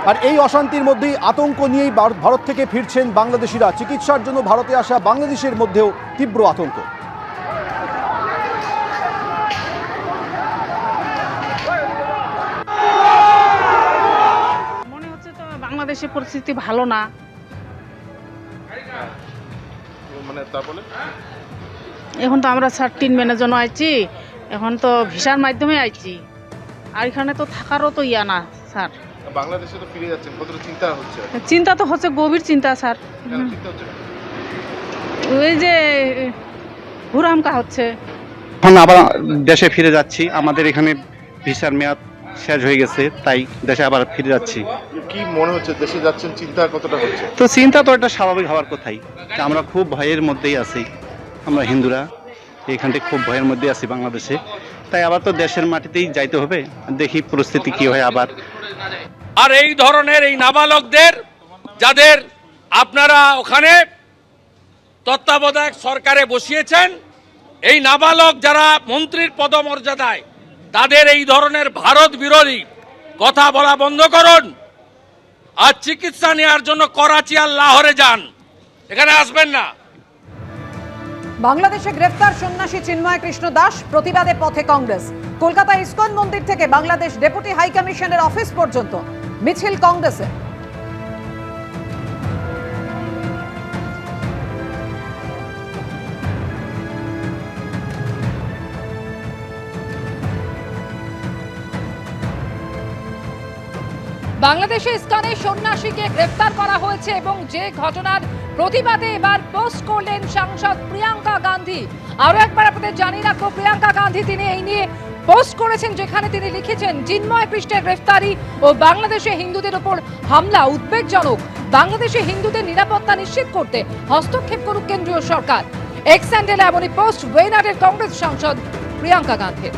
আর এই অশান্তির মধ্যেই আতঙ্ক নিয়েই ভারত থেকে ফিরছেন বাংলাদেশিরা। চিকিৎসার জন্য ভারতে আসা বাংলাদেশের মধ্যেও তীব্র আতঙ্ক। মনে হচ্ছে তো বাংলাদেশের পরিস্থিতি ভালো না। এখন তো আমরা স্যার 3 মেনের জন্য আইছি, এখন তো ভিসার মাধ্যমে আইছি, আর এখানে তো থাকারও তো ইয়া না স্যার। বাংলাদেশে তো ফিরে যাচ্ছেন, কতটা চিন্তা হচ্ছে? চিন্তা তো হচ্ছে, গভীর চিন্তা স্যার। ওই যে ঘুরামকা হচ্ছে। এখন আবার দেশে ফিরে যাচ্ছি, আমাদের এখানে ভিসার মেয়াদ শেষ হয়ে গেছে, তাই দেশে আবার ফিরে যাচ্ছি। কি মনে হচ্ছে, দেশে যাচ্ছেন, চিন্তা কতটা হচ্ছে? তো চিন্তা তো এটা স্বাভাবিক হওয়ার কথাই, আমরা খুব ভয়ের মধ্যেই আছি। আমরা হিন্দুরা এখান থেকে খুব ভয়ের মধ্যে আছি বাংলাদেশে, তাই আবার তো দেশের মাটিতেই যাইতে হবে, দেখি পরিস্থিতি কি হয় আবার। আর এই ধরনের এই নাবালকদের যাদের আপনারা ওখানে তত্ত্বাবধায়ক সরকারে বসিয়েছেন, এই নাবালক যারা মন্ত্রীর পদমর্যাদায়, তাদের এই ধরনের ভারত বিরোধী কথা বলা বন্ধ করুন। আর চিকিৎসা নেওয়ার জন্য করাচি আর লাহোরে যান, এখানে আসবেন না। বাংলাদেশে গ্রেফতার সন্ন্যাসী চিন্ময় কৃষ্ণ দাস, প্রতিবাদে পথে কংগ্রেস। কলকাতা ইসকন মন্দির থেকে বাংলাদেশ ডেপুটি হাই কমিশনের অফিস পর্যন্ত মিছিল কংগ্রেসের। বাংলাদেশে ইসকনে সন্ন্যাসীকে গ্রেফতার করা হয়েছে এবং যে ঘটনার প্রতিবাদে এবার পোস্ট করলেন সাংসদ প্রিয়াঙ্কা গান্ধী। আরো একবার আপনাদের জানিয়ে রাখবো, প্রিয়াঙ্কা গান্ধী তিনি এই নিয়ে পোস্ট করেছেন, যেখানে তিনি লিখেছেন, চিন্ময় কৃষ্ণের গ্রেফতারি ও বাংলাদেশে হিন্দুদের উপর হামলা উদ্বেগজনক। বাংলাদেশে হিন্দুদের নিরাপত্তা নিশ্চিত করতে হস্তক্ষেপ করুক কেন্দ্রীয় সরকার। এক্স হ্যান্ডেলে এমনই পোস্ট ওয়েনাডের কংগ্রেস সাংসদ প্রিয়াঙ্কা গান্ধীর।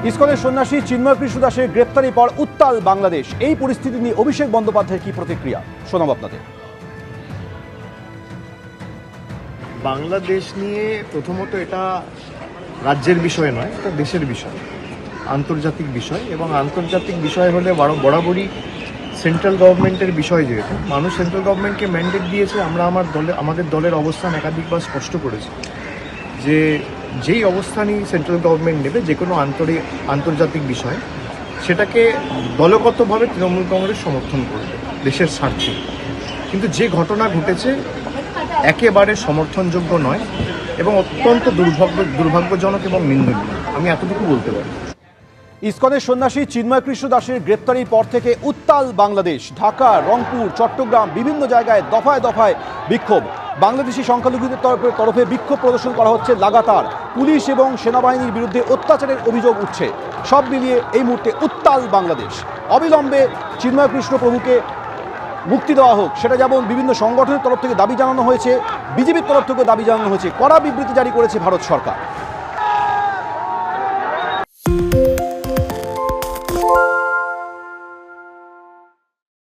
ইসকনের সন্ন্যাসী চিন্ময় কৃষ্ণ দাসের গ্রেপ্তারের পর উত্তাল বাংলাদেশ। এই পরিস্থিতি নিয়ে অভিষেক বন্দ্যোপাধ্যায়ের কি প্রতিক্রিয়া, শোনাব আপনাদের। বাংলাদেশ নিয়ে প্রথমত এটা রাজ্যের বিষয় নয়, এটা দেশের বিষয়, আন্তর্জাতিক বিষয়, এবং আন্তর্জাতিক বিষয় হলে বরাবরই সেন্ট্রাল গভর্নমেন্টের বিষয়। যেহেতু মানুষ সেন্ট্রাল গভর্নমেন্টকে ম্যান্ডেট দিয়েছে, আমরা আমাদের দলের অবস্থান একাধিকবার স্পষ্ট করেছি যে যেই অবস্থানই সেন্ট্রাল গভর্নমেন্ট নেবে যে কোনো আন্তর্জাতিক বিষয়, সেটাকে দলগতভাবে তৃণমূল কংগ্রেস সমর্থন করবে দেশের স্বার্থে। কিন্তু যে ঘটনা ঘটেছে একেবারে সমর্থনযোগ্য নয় এবং অত্যন্ত দুর্ভাগ্যজনক এবং নিন্দনীয়, আমি এতটুকু বলতে পারি। ইসকনের সন্ন্যাসী চিন্ময় কৃষ্ণ দাসের গ্রেপ্তারির পর থেকে উত্তাল বাংলাদেশ। ঢাকা, রংপুর, চট্টগ্রাম বিভিন্ন জায়গায় দফায় দফায় বিক্ষোভ। বাংলাদেশি সংখ্যালঘুদের তরফে বিক্ষোভ প্রদর্শন করা হচ্ছে লাগাতার। পুলিশ এবং সেনাবাহিনীর বিরুদ্ধে অত্যাচারের অভিযোগ উঠছে। সব মিলিয়ে এই মুহূর্তে উত্তাল বাংলাদেশ। অবিলম্বে চিন্ময় কৃষ্ণ প্রভুকে মুক্তি দেওয়া হোক, সেটা যেমন বিভিন্ন সংগঠনের তরফ থেকে দাবি জানানো হয়েছে, বিজেপির তরফ থেকে দাবি জানানো হয়েছে। কড়া বিবৃতি জারি করেছে ভারত সরকার।